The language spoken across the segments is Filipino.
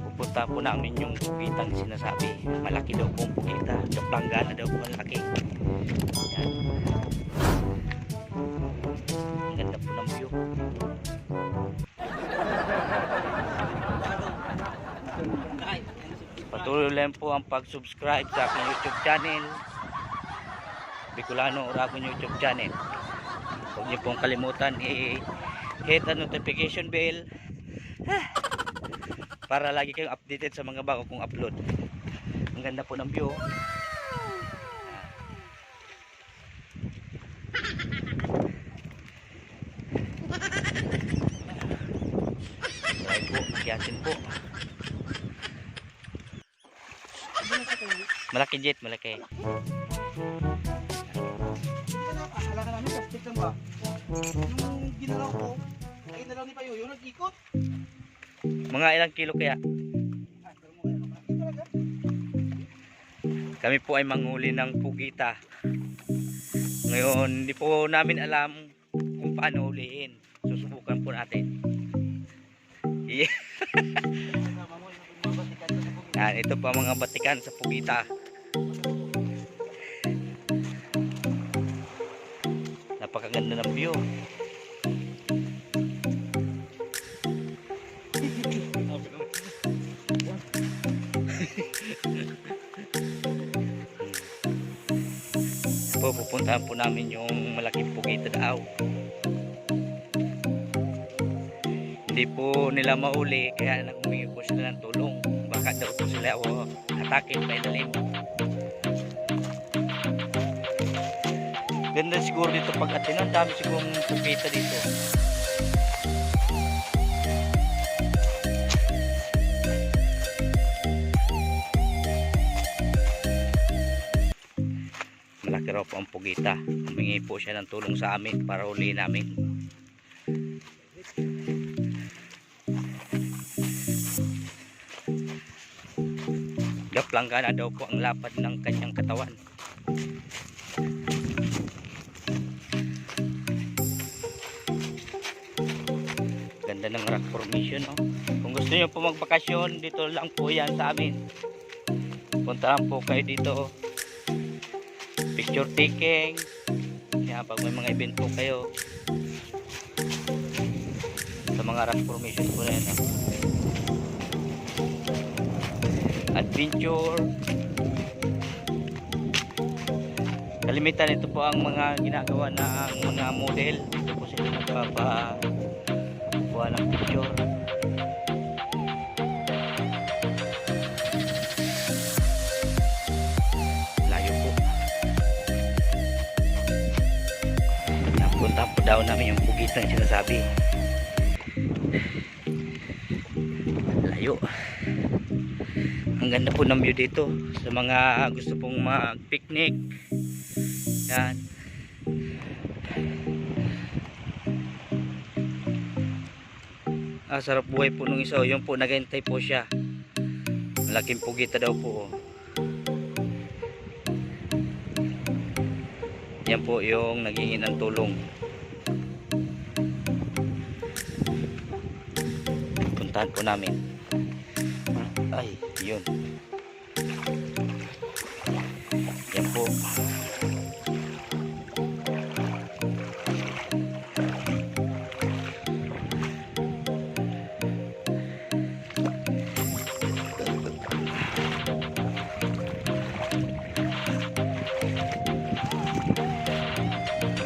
Pupunta po namin yung pugitang sinasabi. Malaki daw po ang pugita. Planggana daw po ang laki. Yan. Ang ganda po ng view. Patuloy lang po ang pag-subscribe sa aking YouTube channel, Bicolano Uragon YouTube channel. Huwag niyo pong kalimutan i-hit ang notification bell para lagi kayong updated sa mga bago kong upload. Ang ganda po ng view. Try po, kiyasin po. Malaki jet, malaki. Akala ka namin, plastic lang ba? Yung ginalaw ko, ay nalaw ni Payo, yung nag-ikot. Mga ilang kilo kaya? Kami po ay manghuli ng pugita. Ngayon, hindi po namin alam kung paano huliin. Susubukan po natin. Yeah. Yan, ito pa mga batikan sa pugita. Napakaganda ng view. Pupuntahan po namin yung malaking pugita daw. Hindi po nila mauli kaya humingi po sila ng tulong. Baka daw po sila atakin pa ilalim. Ganda siguro dito pag atin. Ang dami siguro pugita dito. Malaki raw po ang pugita. Humingi po siya ng tulong sa amin para uli namin. Planggana daw po ang lapad ng kanyang katawan. Ganda ng rock formation, no? Kung gusto niyo po magbakasyon, dito lang po yan sa amin. Puntahan po kayo dito. Picture taking. Yan, pag may mga event po kayo sa mga rock formation po na yan, no? Adventure. Kalimitan ito po ang mga ginagawa ng mga model. Dito po sila nagpapakuha ng picture. Layo po. Napunta po daw namin yung pugitan sinasabi. Layo. Ang ganda po ng view dito sa mga gusto pong mag-picnic. Yan. Sarap buhay po nung isa. Yung po naghintay po siya. Malaking pugita daw po. Yan po yung naghingi ng tulong. Puntahan po namin. Ay, yun. Yan po.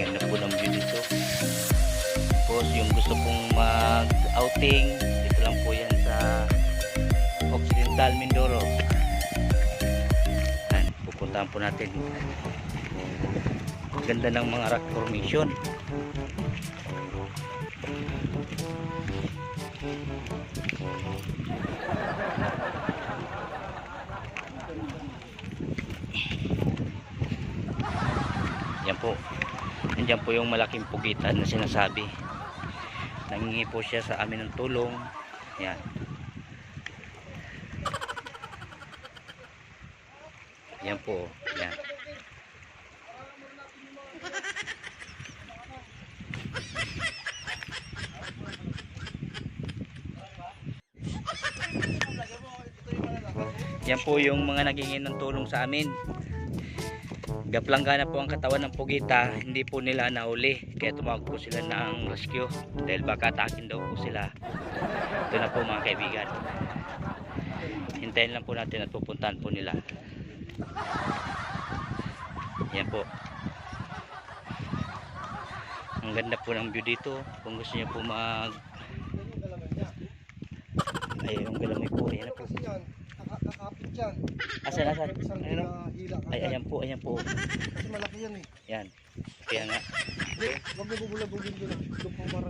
Ganda po ng view dito. Tapos yung gusto pong mag-outing, dito lang po yan sa Occidental Mindoro. Yan, pupuntahan po natin. Ganda ng mga rock formation. Yan po. Nandiyan po yung malaking pugitan na sinasabi. Nangingi po siya sa amin ng tulong. Yan. Yan po. Yan. Yan po yung mga nagingin ng tulong sa amin. Gaplanggana po ang katawan ng pugita, hindi po nila nahuli. Kaya tumawag po sila ng rescue dahil baka atakin daw po sila. Ito na po mga kaibigan. Hintayin lang po natin at pupuntahan po nila. Yan po. Ang ganda po ng view dito. Kung gusto niyo po ay, yung galamay po. Ayan na po. Kakapit yan. Asan? Ano? Hila. Ay, ayan po. Kasi malaki yan eh. Yan. Kaya nga. Huwag mo bubulabugin doon.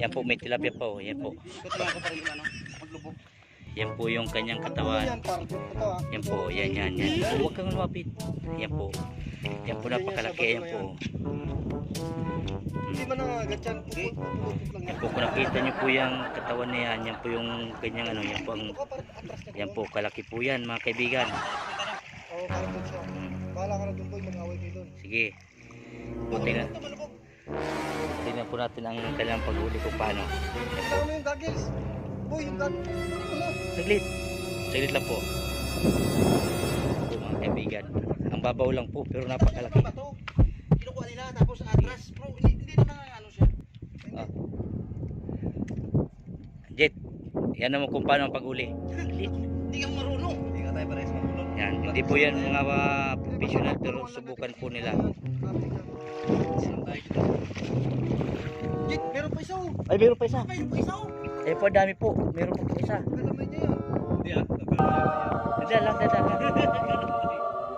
Yan po, may tilapia po. Yan po. Ito lang ako pa rin maglubog. Yan po yung kanyang katawan. Yan, parang ito ah. Yan po, yan. Huwag kang lumapit. Yan po. Yan po, napakalaki. Yan po. Hindi man nangagat yan. Pupulupot lang Yan po, kung nakita nyo po yung katawan na yan, yan po yung kanyang ano, yan po, yan po, kalaki po yan mga kaibigan. Oo, parang doon siya. Bahala ka na doon boy, mag-away kayo doon. Sige. Tingnan po natin ang kanyang paghuli kung paano. Ito mo yung goggles. Boy, yung goggles. Saglit lang po. Po mga kaibigan. Ang babaw lang po pero napakalaki. Kinukuha nila tapos atras. Bro, hindi naman ano siya. Jet, yan naman kung paano ang paghuli. Hindi ka marunong. Hindi ka tayo parehas marunong. Yan, hindi po yan mga professional pero subukan po nila. Jit, meron pa isa oh. Ay, meron pa isa. Meron pa isa oh. Eh po, dami po. Meron pa po isa. Galamay niya yun. Hindi ah.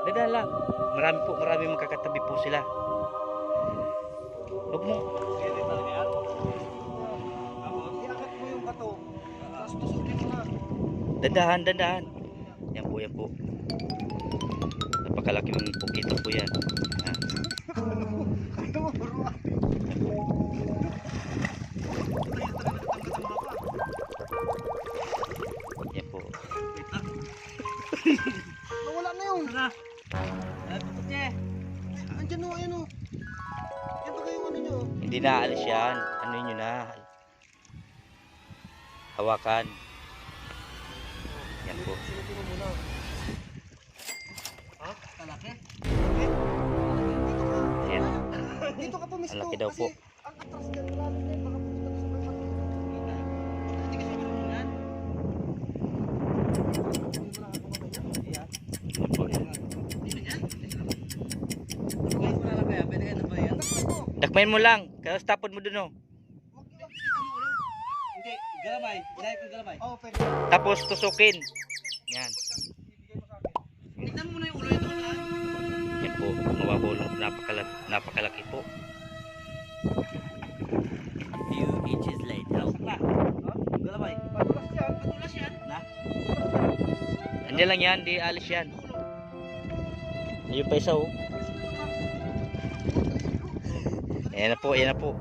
Dadaan lang. Marami magkakatabi po sila. Huwag mo. Iangat mo yung bato. Tapos tusukin mo na. Dandahan. Yan po. Napakalaki ng pukito po yan. Ano mo, bro? Yan po. Nawala na yun. Andyan o, ayan o. Yan ba kayong ano nyo? Hindi na alis yan. Ano nyo na. Hawakan. Yan po. Silipin mo muna. Ha? Kalaki? Ayan. Dito ka pumisto. Ang laki daw po. Kasi ang atras dyan, malalim na yun. Baka pumunta ka sa may bato. Hindi ka sabi mo yan? Yan po. Dakmain mo lang. Kaya tapon mo dun, oh. Hindi, galamay. Ilay ko galamay. Oo, pwede. Tapos tusukin. Yan. Tignan mo muna yung ulo nito. Yan po. Mababulong. Napakalaki po. Few inches later. Galamay. Patulas yan. Na? Andiyan lang yan. Di alis yan. Ayun pa isa, oh. Ayan na po.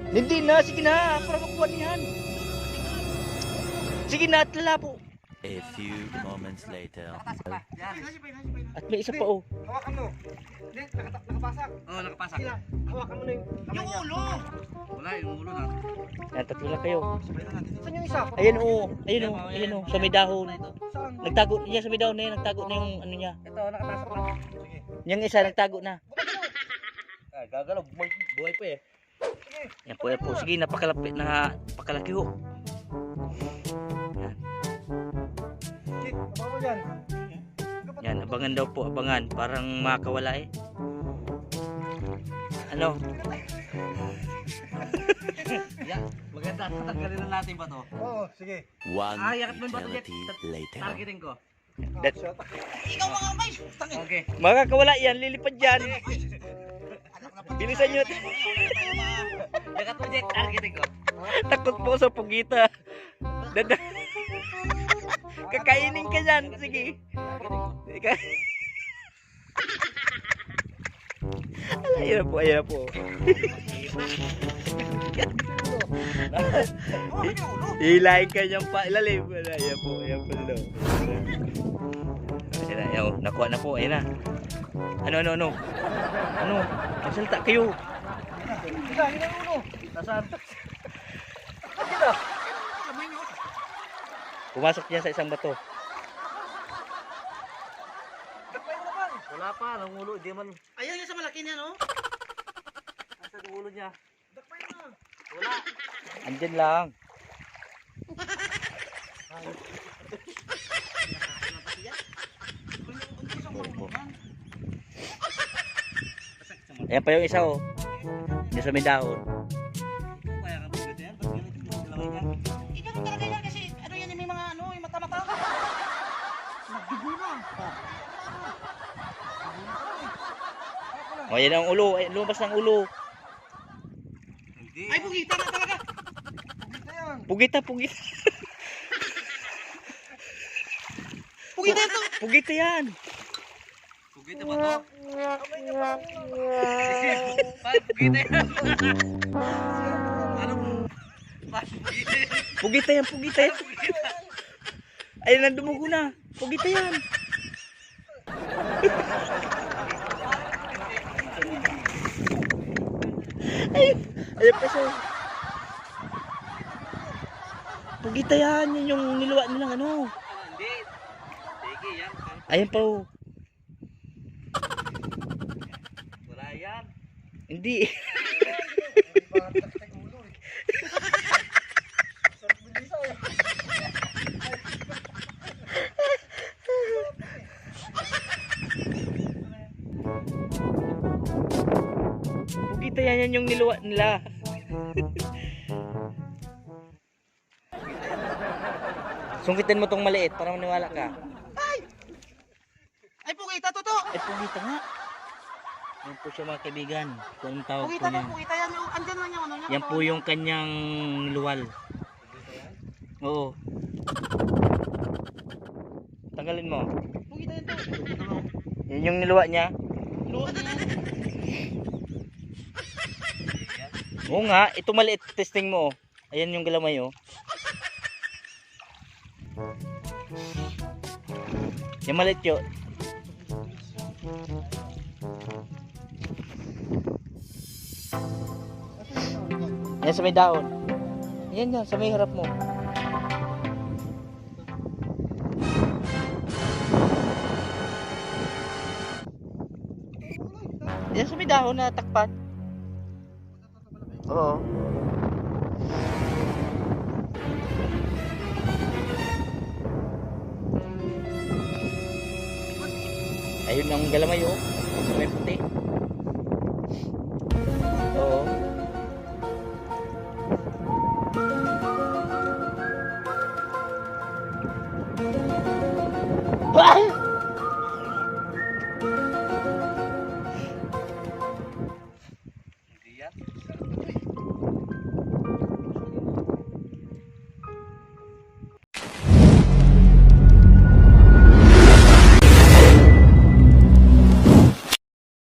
Hindi na. Sige na. Para makuha niyan. Sige na. Tala po. A few moments later. At may isa pa, oh. Hawakan mo. Hindi, nakapasak. Oo, nakapasak. Sila, hawakan mo na yung kamay niya. Yung ulo! Wala, yung ulo na. Yan, tatlo lang kayo. Saan yung isa? Ayan, oh. Ayan, oh. Sa may dahon. Saan? Nagtago niya sa may dahon na yan. Nagtago na yung ano niya. Ito, nakapasak na. Sige. Yung isa, nagtago na. Ay, gagalaw. Buhay pa eh. Yan po. Sige, napakalaki, oh. Yan. Sige, abangan mo dyan. Yan, abangan daw po, abangan. Parang makawala eh. Ano? Yeah, maganda. Tatanggalin na natin ba to? Oo, sige. One yakap mo yung bato, Jet. eternity later. Targetin ko. That, Ikaw mga guys! Okay. makakawala yan, lilipad dyan. Bilisan nyo. Yakat mo, Jet. Targetin ko. Takot po sa pugita. Dada. Kakainin ka dyan. Sige. Ayan na po. Hilahin ka niyang pa ilalim. Ayan po daw. Ayan, nakuha na po. Ayan na. Ano? Magsalita kayo. Hilahin ang ulo. Nasaan? Pumasok niya sa isang bato. Wala pa, ang ulo, di man. Ayan yung sa malaki niya, no? Asa ang ulo niya? Dakpay na. Wala. Andyan lang. Ayan pa yung isa oh. Yung sa may dahon. Kaya ka pagkita yan, pag ganito yung dalawin niya. Ganun talaga yan kasi ano yan yung may mga ano, yung mata-mata. Nagdugo na. O yan ang ulo. Ay, lumabas ng ulo. Hindi. Ay, bugita na talaga. Pugita, pugita. Bugita ito. Pugita yan. Pugita ba to? Paano pugita yan? Ano? Paano pugita yan? Pugita yan, pugita yan. Ay, nandumugo na. Pugita yan. Ayun pa siya. Pugita yan. Yan yung niluwa nilang ano. Hindi. Sige yan. Ayun pa oh. Wala yan. Hindi. Pugita yan, yan yung niluwa nila. Sungkitin mo tong maliit para maniwala ka. Ay, bugita to to. Eh, pugita nga. Yan po siya mga kaibigan. Kung anong tawag po Bugita na, niyan. bugita yan. Yung, andyan lang yung ano niya. Yan po yung kanyang niluwal. Oo. Tanggalin mo. Bugita yan to. Yan yung niluwa niya. Luwa na yan. Oo nga, ito maliit testing mo. Oh. Ayan yung galamay oh. Yung maliit yun. Yan sa may daon. Yan yan, sa may harap mo. Yan sa may dahon na takpan. Oo. Ayun ang galamay oh. May puti. Oo. Ah!